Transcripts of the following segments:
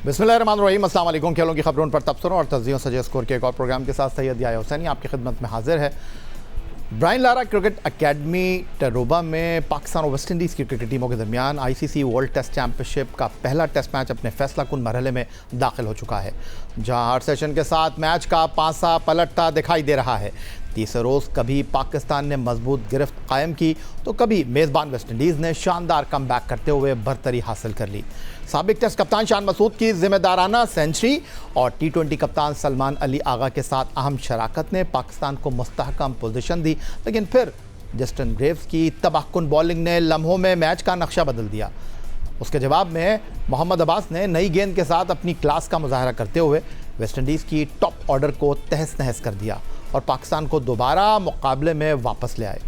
बिस्मिल्लाहिर्रहमानिर्रहीम, अस्सलाम वालेकुम। खेलों की खबरों पर तबसरों और तज्जियों सजे स्कोर के एक और प्रोग्राम के साथ सैयद याह्या हुसैनी आपकी खिदमत में हाजिर है। ब्रायन लारा क्रिकेट अकेडमी टरोबा में पाकिस्तान और वेस्ट इंडीज़ की क्रिकेट टीमों के दरमियान आईसीसी वर्ल्ड टेस्ट चैंपियनशिप का पहला टेस्ट मैच अपने फैसला कुन मरहले में दाखिल हो चुका है, जहां हर सेशन के साथ मैच का पासा पलटता दिखाई दे रहा है। तीसरे रोज़ कभी पाकिस्तान ने मजबूत गिरफ्त कायम की तो कभी मेज़बान वेस्ट इंडीज़ ने शानदार कम बैक करते हुए बरतरी हासिल कर ली। साबिक टेस्ट कप्तान शान मसूद की जिम्मेदाराना सेंचुरी और T20 कप्तान सलमान अली आगा के साथ अहम शराकत ने पाकिस्तान को मुस्तहकम पोजीशन दी, लेकिन फिर जस्टिन ग्रेव्स की तबाहकुन बॉलिंग ने लम्हों में मैच का नक्शा बदल दिया। उसके जवाब में मोहम्मद अब्बास ने नई गेंद के साथ अपनी क्लास का मुजाहरा करते हुए वेस्ट इंडीज़ की टॉप ऑर्डर को तहस नहस कर दिया और पाकिस्तान को दोबारा मुकाबले में वापस ले आए।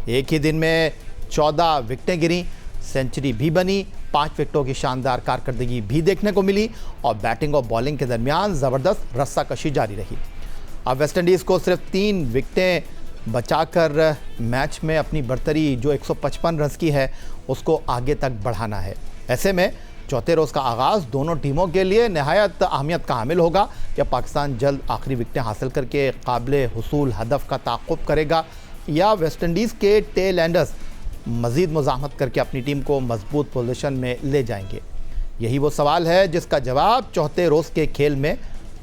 एक ही दिन में 14 विकेटें गिरी, सेंचुरी भी बनी, 5 विकेटों की शानदार कारकर्दगी भी देखने को मिली और बैटिंग और बॉलिंग के दरमियान ज़बरदस्त रस्साकशी जारी रही। अब वेस्ट इंडीज़ को सिर्फ 3 विकेटें बचाकर मैच में अपनी बढ़तरी जो 155 रन की है उसको आगे तक बढ़ाना है। ऐसे में चौथे रोज़ का आगाज़ दोनों टीमों के लिए नहायत अहमियत का हामिल होगा कि पाकिस्तान जल्द आखिरी विकेटें हासिल करके काबिल हुसूल हदफ का ताक़ुब करेगा या वेस्ट इंडीज़ के टेल एंडर्स मज़ीद मुज़ाहमत करके अपनी टीम को मजबूत पोजीशन में ले जाएंगे। यही वो सवाल है जिसका जवाब चौथे रोज़ के खेल में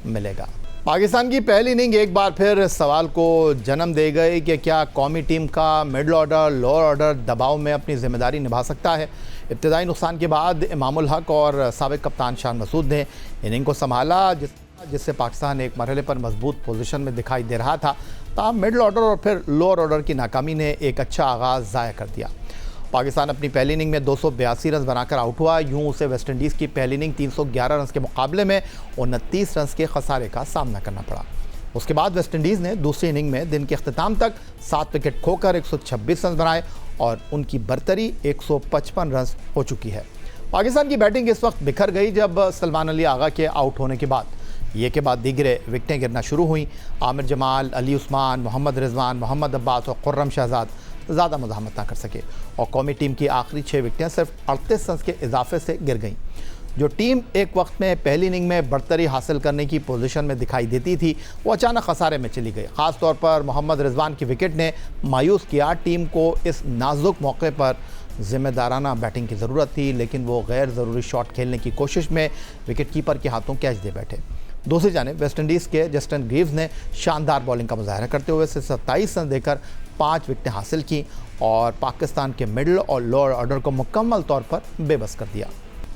मिलेगा। पाकिस्तान की पहली इनिंग एक बार फिर सवाल को जन्म दे गई कि क्या कौमी टीम का मिडल ऑर्डर लोअर ऑर्डर दबाव में अपनी जिम्मेदारी निभा सकता है। इब्तदाई नुकसान के बाद इमामुल हक और साबिक कप्तान शान मसूद ने इनिंग को संभाला, जिससे पाकिस्तान एक मरहले पर मजबूत पोजीशन में दिखाई दे रहा था। ताहम मिडल ऑर्डर और फिर लोअर ऑर्डर की नाकामी ने एक अच्छा आगाज़ ज़ाया कर दिया। पाकिस्तान अपनी पहली इनिंग में 282 रन बनाकर आउट हुआ। यूं उसे वेस्ट इंडीज़ की पहली इनिंग 311 रन के मुकाबले में 29 रन के खसारे का सामना करना पड़ा। उसके बाद वेस्ट इंडीज़ ने दूसरी इनिंग में दिन के अख्ताम तक 7 विकेट खोकर 126 रन बनाए और उनकी बरतरी 155 रन हो चुकी है। पाकिस्तान की बैटिंग इस वक्त बिखर गई जब सलमान अली आगा के आउट होने के बाद दीगरे विकेटें गिरना शुरू हुई। आमिर जमाल, अली उस्मान, मोहम्मद रिजवान, मोहम्मद अब्बास और खुर्रम शहजाद ज़्यादा मुज़ाहमत ना कर सके और कौमी टीम की आखिरी 6 विकेटें सिर्फ 38 रन के इजाफे से गिर गईं। जो टीम एक वक्त में पहली इनिंग में बढ़तरी हासिल करने की पोजीशन में दिखाई देती थी वो अचानक खसारे में चली गई। ख़ास तौर पर मोहम्मद रिजवान की विकेट ने मायूस किया। टीम को इस नाजुक मौके पर जिम्मेदाराना बैटिंग की ज़रूरत थी, लेकिन वो गैर ज़रूरी शॉट खेलने की कोशिश में विकेट कीपर के हाथों कैच दे बैठे। दूसरी जानिब वेस्ट इंडीज़ के जस्टिन ग्रीव्स ने शानदार बॉलिंग का मुजाहरा करते हुए 27 रन देकर 5 विकेटें हासिल की और पाकिस्तान के मिडल और लोअर ऑर्डर को मुकम्मल तौर पर बेबस कर दिया।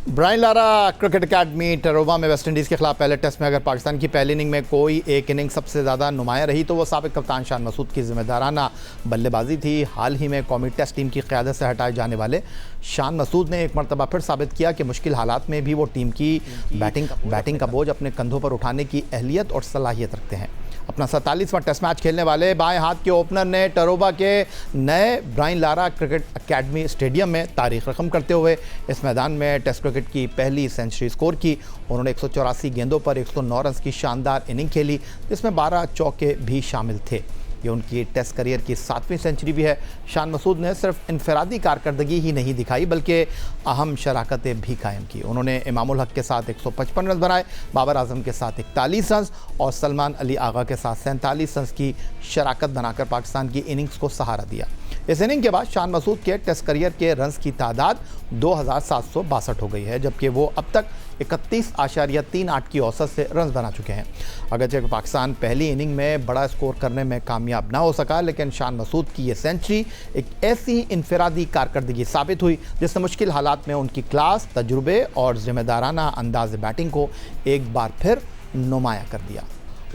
ब्रायन लारा क्रिकेट अकेडमी टरोबा में वेस्ट इंडीज़ के खिलाफ पहले टेस्ट में अगर पाकिस्तान की पहली इनिंग में कोई एक इनिंग सबसे ज़्यादा नुमाया रही तो वो साबिक कप्तान शान मसूद की जिम्मेदाराना बल्लेबाजी थी। हाल ही में कौमी टेस्ट टीम की क़यादत से हटाए जाने वाले शान मसूद ने एक मरतबा फिर साबित किया कि मुश्किल हालात में भी वो टीम की बैटिंग का बोझ अपने कंधों पर उठाने की अहलियत और सलाहियत रखते हैं। अपना 47वां टेस्ट मैच खेलने वाले बाएं हाथ के ओपनर ने टरोबा के नए Brian Lara cricket academy stadium में तारीख रकम करते हुए इस मैदान में टेस्ट क्रिकेट की पहली सेंचुरी स्कोर की। उन्होंने 184 गेंदों पर 109 रन की शानदार इनिंग खेली, जिसमें 12 चौके भी शामिल थे। ये उनकी टेस्ट करियर की 7वीं सेंचुरी भी है। शान मसूद ने सिर्फ इनफरादी कारकर्दगी ही नहीं दिखाई बल्कि अहम शराकतें भी कायम की। उन्होंने इमामुल हक के साथ 155 रन बनाए, बाबर आजम के साथ 41 रन और सलमान अली आगा के साथ 47 रन की शराकत बनाकर पाकिस्तान की इनिंग्स को सहारा दिया। इस इनिंग के बाद शान मसूद के टेस्ट करियर के रन्स की तादाद 2762 हो गई है, जबकि वो अब तक 31.38 की औसत से रन बना चुके हैं। अगरचे पाकिस्तान पहली इनिंग में बड़ा स्कोर करने में कामयाब ना हो सका, लेकिन शान मसूद की ये सेंचुरी एक ऐसी इनफरादी कारकर्दगी साबित हुई जिसने मुश्किल हालात में उनकी क्लास, तजुर्बे और जिम्मेदाराना अंदाज बैटिंग को एक बार फिर नुमाया कर दिया।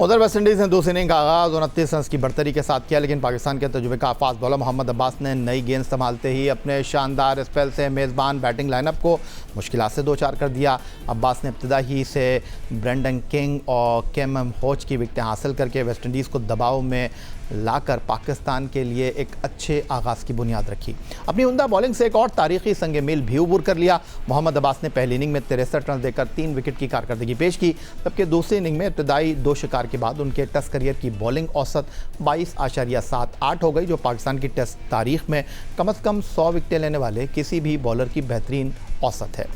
उधर वेस्ट इंडीज़ ने दूसरी इनिंग का आगाज़ 29 रन की बढ़तरी के साथ किया, लेकिन पाकिस्तान के तजुर्बेकार फास्ट बॉलर मोहम्मद अब्बास ने नई गेंद संभालते ही अपने शानदार स्पेल से मेज़बान बैटिंग लाइनअप को मुश्किलात से 2-4 कर दिया। अब्बास ने इब्तिदा ही से ब्रेंडन किंग और केएम होच की विकेटें हासिल करके वेस्ट इंडीज़ को दबाव में लाकर पाकिस्तान के लिए एक अच्छे आगाज़ की बुनियाद रखी। अपनी उम्दा बॉलिंग से एक और तारीखी संग मील भी उबूर कर लिया। मोहम्मद अब्बास ने पहली इनिंग में 63 रन देकर 3 विकेट की कारकर्दगी पेश की, जबकि दूसरी इनिंग में इब्तदाई 2 शिकार के बाद उनके टेस्ट करियर की बॉलिंग औसत 22.78 हो गई, जो पाकिस्तान की टेस्ट तारीख में कम से कम 100 विकेटें लेने वाले किसी भी बॉलर की बेहतरीन औसत है।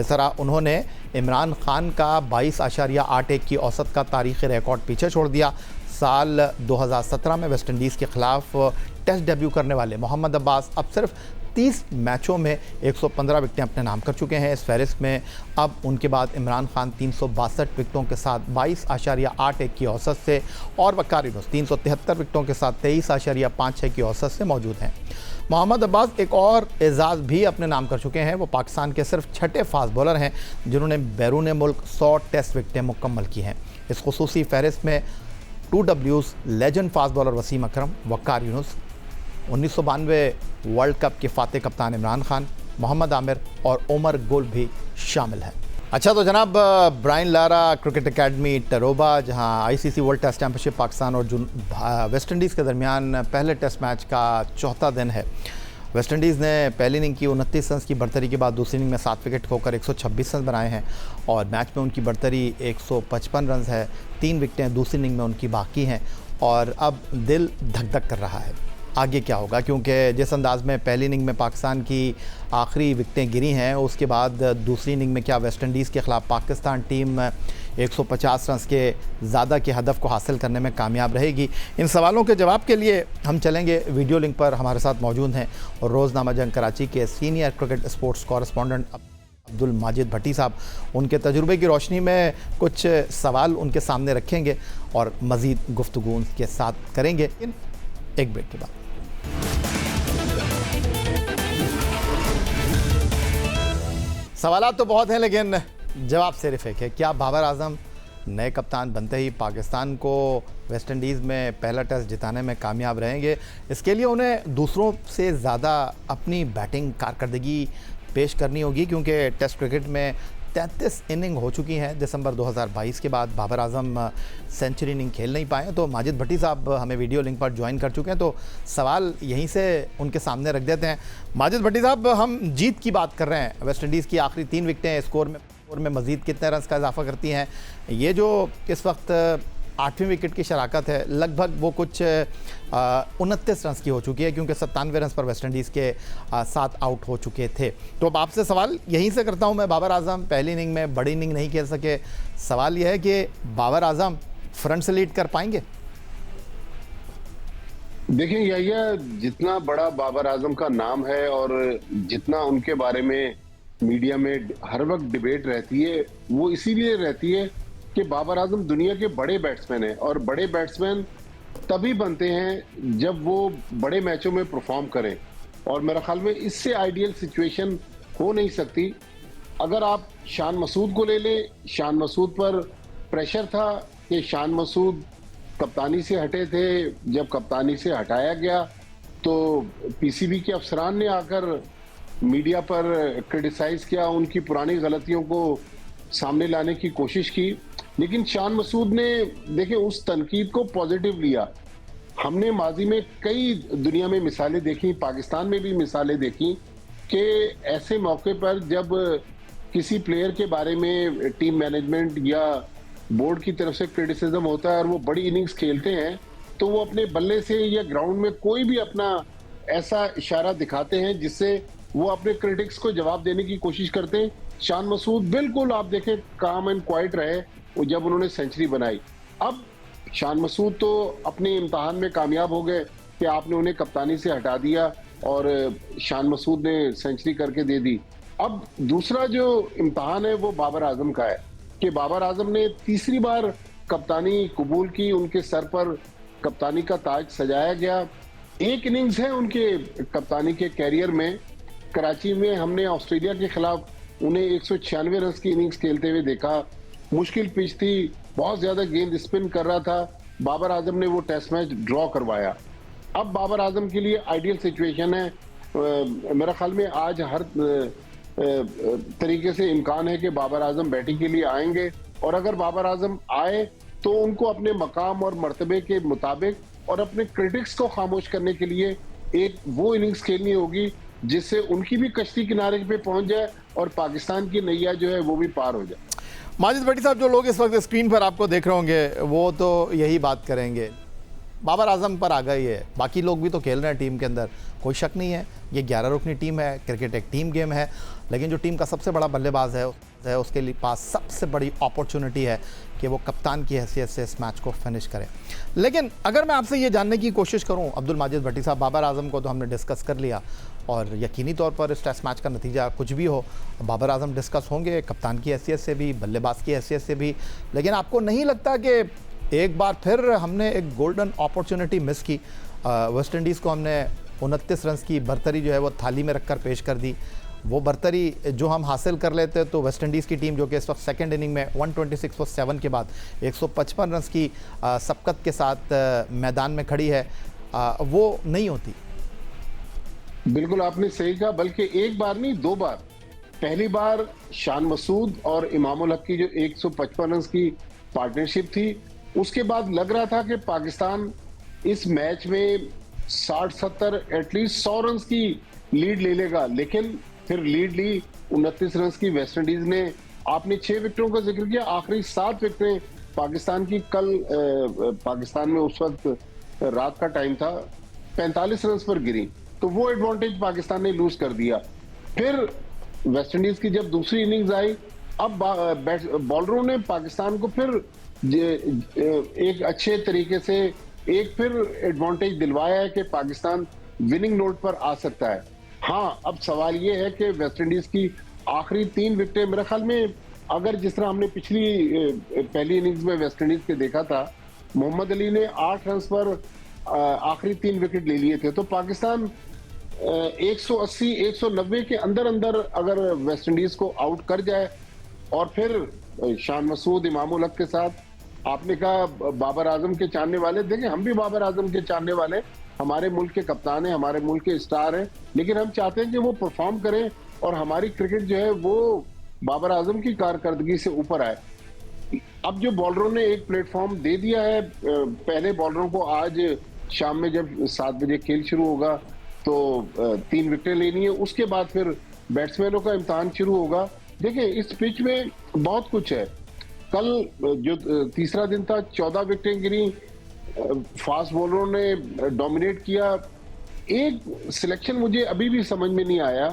इस तरह उन्होंने इमरान खान का 22.81 की औसत का तारीख़ी रिकॉर्ड पीछे छोड़ दिया। साल 2017 में वेस्ट इंडीज़ के ख़िलाफ़ टेस्ट डेब्यू करने वाले मोहम्मद अब्बास अब सिर्फ 30 मैचों में 115 विकेटें अपने नाम कर चुके हैं। इस फहरिस्त में अब उनके बाद इमरान खान 362 विकेटों के साथ 22.81 की औसत से और वक़ार यूनुस 373 विकेटों के साथ 23.56 की औसत से मौजूद हैं। मोहम्मद अब्बास एक और एजाज़ भी अपने नाम कर चुके हैं। वो पाकिस्तान के सिर्फ छठे फास्ट बॉलर हैं जिन्होंने बैरून मुल्क 100 टेस्ट विकेटें मुकम्मल की हैं। इस खुसूसी फहरिस्त में 2Ws legend fast bowler Wasim Akram, Waqar Younis, 1992 world cup के फ़ाते कप्तान इमरान खान, मोहम्मद आमिर और उमर गुल भी शामिल हैं। अच्छा, तो जनाब Brian Lara cricket academy Tarouba, जहां ICC world test championship Pakistan और वेस्ट इंडीज़ के दरमियान पहले टेस्ट मैच का चौथा दिन है। वेस्ट इंडीज़ ने पहली इनिंग की 29 रन की बढ़तरी के बाद दूसरी इनिंग में 7 विकेट खोकर 126 रन बनाए हैं और मैच में उनकी बढ़तरी 155 रन है। 3 विकेटें दूसरी इनिंग में उनकी बाकी हैं और अब दिल धक धक कर रहा है आगे क्या होगा, क्योंकि जिस अंदाज़ में पहली इनिंग में पाकिस्तान की आखिरी विकेटें गिरी हैं, उसके बाद दूसरी इनिंग में क्या वेस्ट इंडीज़ के ख़िलाफ़ पाकिस्तान टीम 150 रन के ज़्यादा के हदफ को हासिल करने में कामयाब रहेगी। इन सवालों के जवाब के लिए हम चलेंगे वीडियो लिंक पर। हमारे साथ मौजूद हैं और रोज़नामा जंग कराची के senior cricket sports correspondent Abdul Majid Bhatti sahab. उनके तजुर्बे की रोशनी में कुछ सवाल उनके सामने रखेंगे और मज़ीद गुफ्तगू उनके साथ करेंगे एक ब्रेक के बाद। सवालात तो बहुत हैं लेकिन जवाब सिर्फ एक है। क्या बाबर आजम नए कप्तान बनते ही पाकिस्तान को वेस्ट इंडीज़ में पहला टेस्ट जिताने में कामयाब रहेंगे? इसके लिए उन्हें दूसरों से ज़्यादा अपनी बैटिंग कारकर्दगी पेश करनी होगी, क्योंकि टेस्ट क्रिकेट में 33 इनिंग हो चुकी हैं। दिसंबर 2022 के बाद बाबर आजम सेंचुरी इनिंग खेल नहीं पाए। तो माजिद भट्टी साहब हमें वीडियो लिंक पर ज्वाइन कर चुके हैं, तो सवाल यहीं से उनके सामने रख देते हैं। माजिद भट्टी साहब, हम जीत की बात कर रहे हैं। वेस्ट इंडीज़ की आखिरी 3 विकेटें स्कोर में मज़ीद कितने रन का इजाफा करती हैं? ये जो इस वक्त 8वीं विकेट की शराकत है, लगभग वो कुछ 29 रन की हो चुकी है, क्योंकि 97 रन पर वेस्ट इंडीज़ के 7 आउट हो चुके थे। तो अब आपसे सवाल यहीं से करता हूं मैं। बाबर आजम पहली इनिंग में बड़ी इनिंग नहीं खेल सके। सवाल यह है कि बाबर आजम फ्रंट से लीड कर पाएंगे? देखिए यहिया, जितना बड़ा बाबर आजम का नाम है और जितना उनके बारे में मीडिया में हर वक्त डिबेट रहती है, वो इसीलिए रहती है कि बाबर आजम दुनिया के बड़े बैट्समैन हैं और बड़े बैट्समैन तभी बनते हैं जब वो बड़े मैचों में परफॉर्म करें। और मेरा ख्याल में इससे आइडियल सिचुएशन हो नहीं सकती। अगर आप शान मसूद को ले लें, शान मसूद पर प्रेशर था कि शान मसूद कप्तानी से हटे थे। जब कप्तानी से हटाया गया तो PCB के अफसरान ने आकर मीडिया पर क्रिटिसाइज किया, उनकी पुरानी गलतियों को सामने लाने की कोशिश की। लेकिन शान मसूद ने देखे उस तनकीद को पॉजिटिव लिया। हमने माजी में कई दुनिया में मिसालें देखी, पाकिस्तान में भी मिसालें देखी कि ऐसे मौके पर जब किसी प्लेयर के बारे में टीम मैनेजमेंट या बोर्ड की तरफ से क्रिटिसिज्म होता है और वो बड़ी इनिंग्स खेलते हैं, तो वो अपने बल्ले से या ग्राउंड में कोई भी अपना ऐसा इशारा दिखाते हैं जिससे वो अपने क्रिटिक्स को जवाब देने की कोशिश करते हैं। शान मसूद बिल्कुल आप देखें काम एंड क्वाइट रहे जब उन्होंने सेंचुरी बनाई। अब शान मसूद तो अपने इम्तहान में कामयाब हो गए कि आपने उन्हें कप्तानी से हटा दिया और शान मसूद ने सेंचुरी करके दे दी। अब दूसरा जो इम्तहान है वो बाबर आजम का है कि बाबर आजम ने तीसरी बार कप्तानी कबूल की, उनके सर पर कप्तानी का ताज सजाया गया। एक इनिंग्स है उनके कप्तानी के कैरियर में। कराची में हमने ऑस्ट्रेलिया के खिलाफ उन्हें 196 रन की इनिंग्स खेलते हुए देखा। मुश्किल पिच थी, बहुत ज्यादा गेंद स्पिन कर रहा था। बाबर आजम ने वो टेस्ट मैच ड्रॉ करवाया। अब बाबर आजम के लिए आइडियल सिचुएशन है। मेरा ख्याल में आज हर तरीके से इम्कान है कि बाबर आजम बैटिंग के लिए आएंगे और अगर बाबर आजम आए तो उनको अपने मकाम और मर्तबे के मुताबिक और अपने क्रिटिक्स को खामोश करने के लिए एक वो इनिंग्स खेलनी होगी जिससे उनकी भी कश्ती किनारे पे पहुंच जाए और पाकिस्तान की नैया जो है वो भी पार हो जाए। माजिद भट्टी साहब, जो लोग इस वक्त स्क्रीन पर आपको देख रहे होंगे वो तो यही बात करेंगे बाबर आजम पर आ गई है, बाकी लोग भी तो खेल रहे हैं टीम के अंदर, कोई शक नहीं है। ये 11 रुकनी टीम है, क्रिकेट एक टीम गेम है, लेकिन जो टीम का सबसे बड़ा बल्लेबाज है उसके लिए पास सबसे बड़ी अपॉर्चुनिटी है कि वो कप्तान की हैसियत से इस मैच को फिनिश करें। लेकिन अगर मैं आपसे ये जानने की कोशिश करूं, अब्दुल माजिद भट्टी साहब, बाबर आजम को तो हमने डिस्कस कर लिया और यकीनी तौर पर इस टेस्ट मैच का नतीजा कुछ भी हो, बाबर आजम डिस्कस होंगे कप्तान की हैसियत से भी, बल्लेबाज की हैसियत से भी। लेकिन आपको नहीं लगता कि एक बार फिर हमने एक गोल्डन अपॉर्चुनिटी मिस की? वेस्ट इंडीज़ को हमने 29 रन की बर्तरी जो है वो थाली में रखकर पेश कर दी। वो बर्तरी जो हम हासिल कर लेते तो वेस्ट इंडीज़ की टीम, जो कि इस वक्त सेकंड इनिंग में 126 फॉर 7 के बाद 155 रन की सबकत के साथ मैदान में खड़ी है, वो नहीं होती। बिल्कुल आपने सही कहा, बल्कि एक बार नहीं 2 बार। पहली बार शान मसूद और इमामुल हक की जो 155 रन की पार्टनरशिप थी, उसके बाद लग रहा था कि पाकिस्तान इस मैच में 60-70 एटलीस्ट 100 रन की लीड ले लेगा, लेकिन फिर लीड ली 29 रन की वेस्ट इंडीज ने। आपने 6 विकेटों का जिक्र किया, आखिरी 7 विकेटें पाकिस्तान की कल पाकिस्तान में उस वक्त रात का टाइम था 45 रन पर गिरी, तो वो एडवांटेज पाकिस्तान ने लूज कर दिया। फिर वेस्ट इंडीज की जब दूसरी इनिंग्स आई, अब बॉलरों ने पाकिस्तान को फिर एक अच्छे तरीके से एक फिर एडवांटेज दिलवाया है कि पाकिस्तान विनिंग नोट पर आ सकता है। हाँ, अब सवाल ये है कि वेस्ट इंडीज की आखिरी 3 विकेटें, मेरे ख्याल में अगर जिस तरह हमने पिछली पहली इनिंग्स में वेस्ट इंडीज के देखा था, मोहम्मद अली ने 8 रन पर आखिरी 3 विकेट ले लिए थे, तो पाकिस्तान 180-190 के अंदर अंदर अगर वेस्ट इंडीज को आउट कर जाए और फिर शान मसूद, इमामुल हक के साथ, आपने कहा बाबर आजम के चाहने वाले, देखें हम भी बाबर आजम के चाहने वाले, हमारे मुल्क के कप्तान हैं, हमारे मुल्क के स्टार हैं, लेकिन हम चाहते हैं कि वो परफॉर्म करें और हमारी क्रिकेट जो है वो बाबर आजम की कारकर्दगी से ऊपर आए। अब जो बॉलरों ने एक प्लेटफॉर्म दे दिया है, पहले बॉलरों को आज शाम में जब 7 बजे खेल शुरू होगा तो 3 विकेटें लेनी है, उसके बाद फिर बैट्समैनों का इम्तिहान शुरू होगा। देखिए इस पिच में बहुत कुछ है। कल जो तीसरा दिन था 14 विकेटें गिरी, फास्ट बॉलरों ने डोमिनेट किया। एक सिलेक्शन मुझे अभी भी समझ में नहीं आया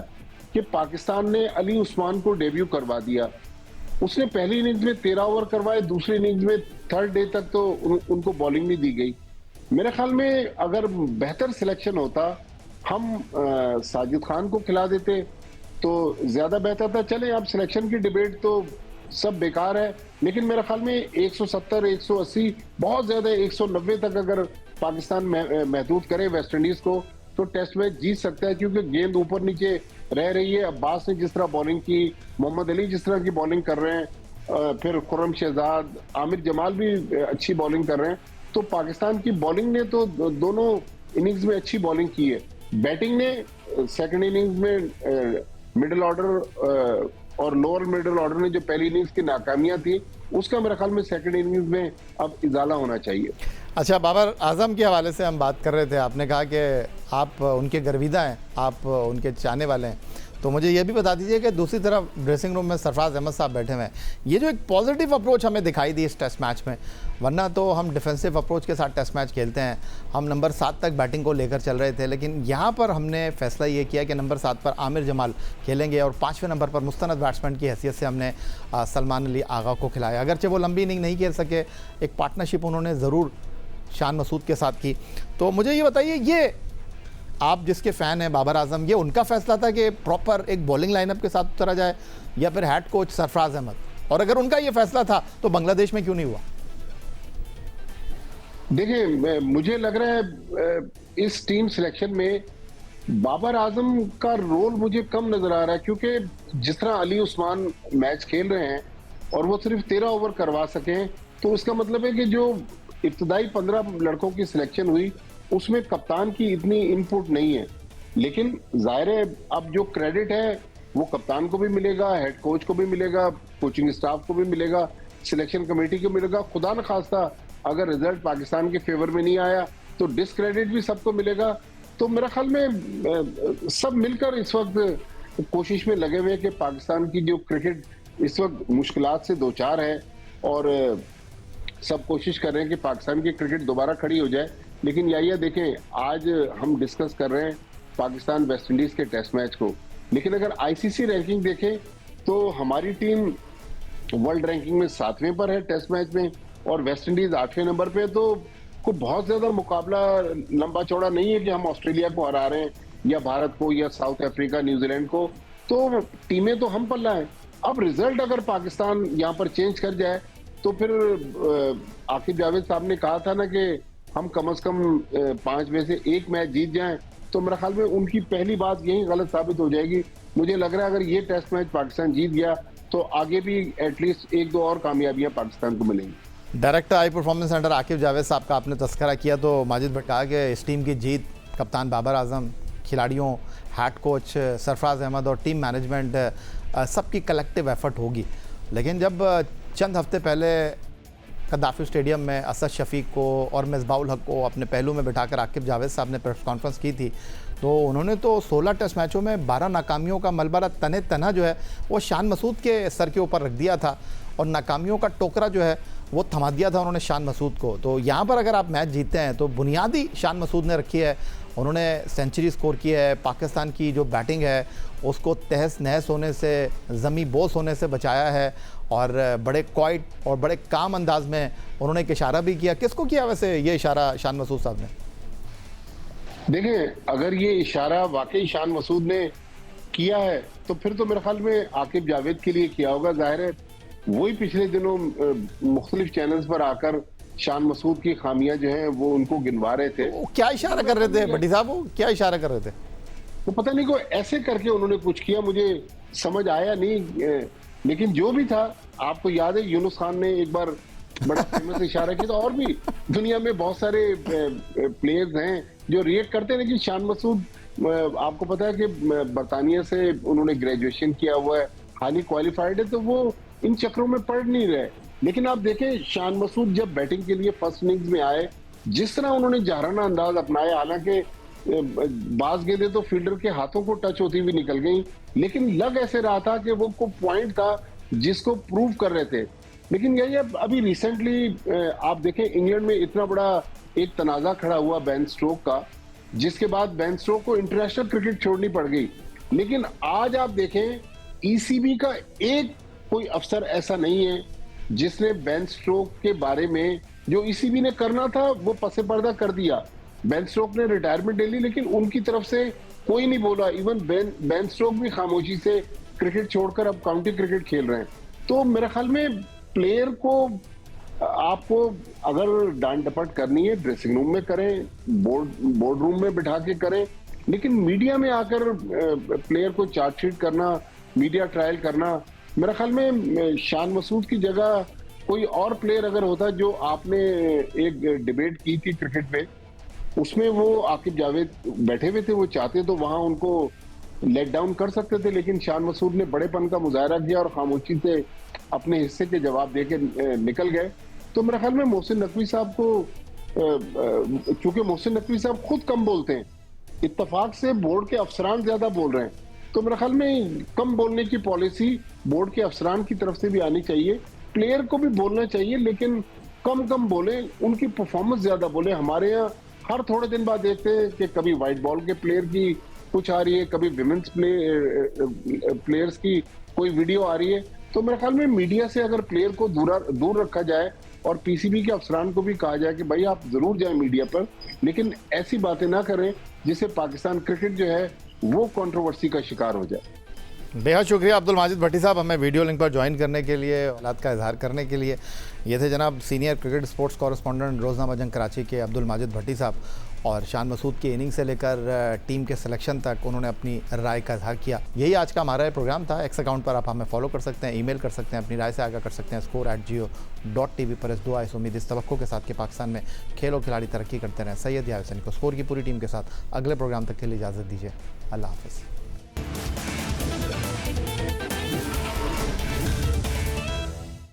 कि पाकिस्तान ने अली उस्मान को डेब्यू करवा दिया। उसने पहली इनिंग्स में 13 ओवर करवाए, दूसरी इनिंग्स में थर्ड डे तक तो उनको बॉलिंग नहीं दी गई। मेरे ख्याल में अगर बेहतर सिलेक्शन होता, हम साजिद खान को खिला देते तो ज्यादा बेहतर था। चले अब सिलेक्शन की डिबेट तो सब बेकार है, लेकिन मेरे ख्याल में 170, 180, बहुत ज्यादा 190 तक अगर पाकिस्तान महदूद करे वेस्ट इंडीज को तो टेस्ट मैच जीत सकता है, क्योंकि गेंद ऊपर नीचे रह रही है। अब्बास ने जिस तरह बॉलिंग की, मोहम्मद अली जिस तरह की बॉलिंग कर रहे हैं, फिर खुर्रम शहजाद, आमिर जमाल भी अच्छी बॉलिंग कर रहे हैं, तो पाकिस्तान की बॉलिंग ने तो दोनों इनिंग्स में अच्छी बॉलिंग की है। बैटिंग ने सेकंड इनिंग्स में मिडिल ऑर्डर और लोअर मिडिल ऑर्डर ने जो पहली इनिंग्स की नाकामियां थी, उसका मेरे ख्याल में सेकंड इनिंग्स में अब इजाला होना चाहिए। अच्छा, बाबर आजम के हवाले से हम बात कर रहे थे, आपने कहा कि आप उनके गर्विदा हैं, आप उनके चाहने वाले हैं, तो मुझे ये भी बता दीजिए कि दूसरी तरफ ड्रेसिंग रूम में सरफराज अहमद साहब बैठे हुए हैं। ये जो एक पॉजिटिव अप्रोच हमें दिखाई दी इस टेस्ट मैच में, वरना तो हम डिफेंसिव अप्रोच के साथ टेस्ट मैच खेलते हैं, हम नंबर 7 तक बैटिंग को लेकर चल रहे थे, लेकिन यहाँ पर हमने फैसला ये किया कि नंबर 7 पर आमिर जमाल खेलेंगे और 5वें नंबर पर मुस्तनद बैट्समैन की हैसियत से हमने सलमान अली आगा को खिलाया। अगरचे वो लंबी इनिंग नहीं खेल सके, एक पार्टनरशिप उन्होंने ज़रूर शान मसूद के साथ की। तो मुझे ये बताइए, ये आप जिसके फ़ैन हैं बाबर आजम, ये उनका फैसला था कि प्रॉपर एक बॉलिंग लाइनअप के साथ उतरा जाए, या फिर हेड कोच सरफराज अहमद? और अगर उनका ये फैसला था तो बांग्लादेश में क्यों नहीं हुआ? देखिए मुझे लग रहा है इस टीम सिलेक्शन में बाबर आजम का रोल मुझे कम नजर आ रहा है, क्योंकि जिस तरह अली उस्मान मैच खेल रहे हैं और वो सिर्फ 13 ओवर करवा सकें, तो इसका मतलब है कि जो इब्तदाई 15 लड़कों की सिलेक्शन हुई उसमें कप्तान की इतनी इनपुट नहीं है। लेकिन जाहिर है अब जो क्रेडिट है वो कप्तान को भी मिलेगा, हेड कोच को भी मिलेगा, कोचिंग स्टाफ को भी मिलेगा, सिलेक्शन कमेटी को मिलेगा। खुदा न खास्ता अगर रिजल्ट पाकिस्तान के फेवर में नहीं आया तो डिसक्रेडिट भी सबको मिलेगा। तो मेरा ख्याल में सब मिलकर इस वक्त कोशिश में लगे हुए हैं कि पाकिस्तान की जो क्रिकेट इस वक्त मुश्किलात से दो चार है, और सब कोशिश कर रहे हैं कि पाकिस्तान की क्रिकेट दोबारा खड़ी हो जाए। लेकिन या देखें, आज हम डिस्कस कर रहे हैं पाकिस्तान वेस्ट इंडीज के टेस्ट मैच को, लेकिन अगर आईसीसी रैंकिंग देखें तो हमारी टीम वर्ल्ड रैंकिंग में 7वें पर है टेस्ट मैच में, और वेस्ट इंडीज 8वें नंबर पे। तो कोई बहुत ज्यादा मुकाबला लंबा चौड़ा नहीं है कि हम ऑस्ट्रेलिया को हरा रहे हैं या भारत को या साउथ अफ्रीका, न्यूजीलैंड को। तो टीमें तो हम पल्ला है। अब रिजल्ट अगर पाकिस्तान यहाँ पर चेंज कर जाए तो फिर आकिब जावेद साहब ने कहा था ना कि हम कम से कम 5 में से 1 मैच जीत जाएं, तो मेरे ख्याल में उनकी पहली बात यही गलत साबित हो जाएगी। मुझे लग रहा है अगर ये टेस्ट मैच पाकिस्तान जीत गया तो आगे भी एटलीस्ट 1-2 और कामयाबियां पाकिस्तान को मिलेंगी। Director high performance centre Aqib Javed साहब का आपने तस्करा किया, तो माजिद भट्ट कहा कि इस टीम की जीत कप्तान बाबर आजम, खिलाड़ियों, हेड कोच सरफराज अहमद और टीम मैनेजमेंट सबकी कलेक्टिव एफर्ट होगी। लेकिन जब चंद हफ्ते पहले कद्दाफी स्टेडियम में असद शफीक को और मिसबाउल हक को अपने पहलू में बिठाकर आकिब जावेद साहब ने प्रेस कॉन्फ्रेंस की थी, तो उन्होंने तो 16 टेस्ट मैचों में 12 नाकामियों का मलबा तने तना जो है वो शान मसूद के सर के ऊपर रख दिया था, और नाकामियों का टोकरा जो है वो थमा दिया था उन्होंने शान मसूद को। तो यहाँ पर अगर आप मैच जीतते हैं तो बुनियादी शान मसूद ने रखी है, उन्होंने सेंचुरी स्कोर की है, पाकिस्तान की जो बैटिंग है उसको तहस नहस होने से, ज़मी बोस होने से बचाया है, और बड़े क्वाइट और बड़े काम अंदाज में उन्होंने एक इशारा भी किया। किसको किया वैसे ये इशारा शान मसूद साहब ने? देखें, अगर ये इशारा वाकई शान मसूद ने किया है तो फिर तो मेरे ख्याल में आकिब जावेद के लिए किया होगा। जाहिर है वही पिछले दिनों मुख्तलिफ चैनल्स पर आकर शान मसूद की खामियां जो हैं वो उनको गिनवा रहे थे। वो क्या इशारा कर रहे थे भट्टी साहब, वो क्या इशारा कर रहे थे? तो पता नहीं, कोई ऐसे करके उन्होंने कुछ किया, मुझे समझ आया नहीं। लेकिन जो भी था, आपको याद है यूनुस खान ने एक बार बड़ा फेमस इशारा किया, तो और भी दुनिया में बहुत सारे प्लेयर्स हैं जो रिएक्ट करते हैं। लेकिन शान मसूद, आपको पता है कि बरतानिया से उन्होंने ग्रेजुएशन किया हुआ है, हाली क्वालिफाइड है, तो वो इन चक्रों में पड़ नहीं रहे। लेकिन आप देखें, शान मसूद जब बैटिंग के लिए फर्स्ट इनिंग्स में आए, जिस तरह उन्होंने जहराना अंदाज अपनाया, हालांकि बाज गेंदें तो फील्डर के हाथों को टच होती हुई निकल गई, लेकिन लग ऐसे रहा था कि वो को पॉइंट था जिसको प्रूव कर रहे थे। लेकिन यही अभी रिसेंटली आप देखें, इंग्लैंड में इतना बड़ा एक तनाजा खड़ा हुआ बेन स्टोक का, जिसके बाद बेन स्टोक को इंटरनेशनल क्रिकेट छोड़नी पड़ गई। लेकिन आज आप देखें, ईसीबी का एक कोई अफसर ऐसा नहीं है जिसने बेन स्टोक के बारे में जो ईसीबी ने करना था वो पसे पर्दा कर दिया। बेन स्टोक ने रिटायरमेंट ले ली, लेकिन उनकी तरफ से कोई नहीं बोला। इवन बेन स्टोक भी खामोशी से क्रिकेट छोड़कर अब काउंटी क्रिकेट खेल रहे हैं। तो मेरे ख्याल में प्लेयर को आपको अगर डांट डपट करनी है, ड्रेसिंग रूम में करें, बोर्ड रूम में बिठा के करें, लेकिन मीडिया में आकर प्लेयर को चार्जशीट करना, मीडिया ट्रायल करना, मेरे ख्याल में शान मसूद की जगह कोई और प्लेयर अगर होता, जो आपने एक डिबेट की थी क्रिकेट में, उसमें वो आकिब जावेद बैठे हुए थे, वो चाहते तो वहां उनको लेट डाउन कर सकते थे। लेकिन शान मसूद ने बड़ेपन का मुजाहरा किया और खामोशी से अपने हिस्से के जवाब देके निकल गए। तो मेरे ख्याल में मोहसिन नकवी साहब को, चूंकि मोहसिन नकवी साहब खुद कम बोलते हैं, इत्तेफाक से बोर्ड के अफसरान ज्यादा बोल रहे हैं, तो मेरे ख्याल में कम बोलने की पॉलिसी बोर्ड के अफसरान की तरफ से भी आनी चाहिए। प्लेयर को भी बोलना चाहिए, लेकिन कम बोले, उनकी परफॉर्मेंस ज्यादा बोले। हमारे यहाँ हर थोड़े दिन बाद देखते हैं कि कभी व्हाइट बॉल के प्लेयर की कुछ आ रही है, कभी विमेंस प्लेयर्स की कोई वीडियो आ रही है। तो मेरे ख्याल में मीडिया से अगर प्लेयर को दूर रखा जाए और पीसीबी के अफसरान को भी कहा जाए कि भाई आप जरूर जाएं मीडिया पर, लेकिन ऐसी बातें ना करें जिससे पाकिस्तान क्रिकेट जो है वो कंट्रोवर्सी का शिकार हो जाए। बेहद शुक्रिया अब्दुल माजिद भट्टी साहब, हमें वीडियो लिंक पर ज्वाइन करने के लिए, हालात का इजहार करने के लिए। ये थे जनाब सीनियर क्रिकेट स्पोर्ट्स कॉरेस्पॉन्डेंट रोज़नामा जंग कराची के अब्दुल माजिद भट्टी साहब, और शान मसूद की इनिंग से लेकर टीम के सिलेक्शन तक उन्होंने अपनी राय का इजहार किया। यही आज का हमारा प्रोग्राम था। एक्स अकाउंट पर आप हमें फॉलो कर सकते हैं, ईमेल कर सकते हैं, अपनी राय से आगाह कर सकते हैं score@geo.tv पर। इस दुआ इस उम्मीद इस तवक्को के साथ कि पाकिस्तान में खेल और खिलाड़ी तरक्की करते रहें। सैयद यार हुसैन को स्कोर की पूरी टीम के साथ अगले प्रोग्राम तक के लिए इजाज़त दीजिए। अल्लाह हाफ़िज़।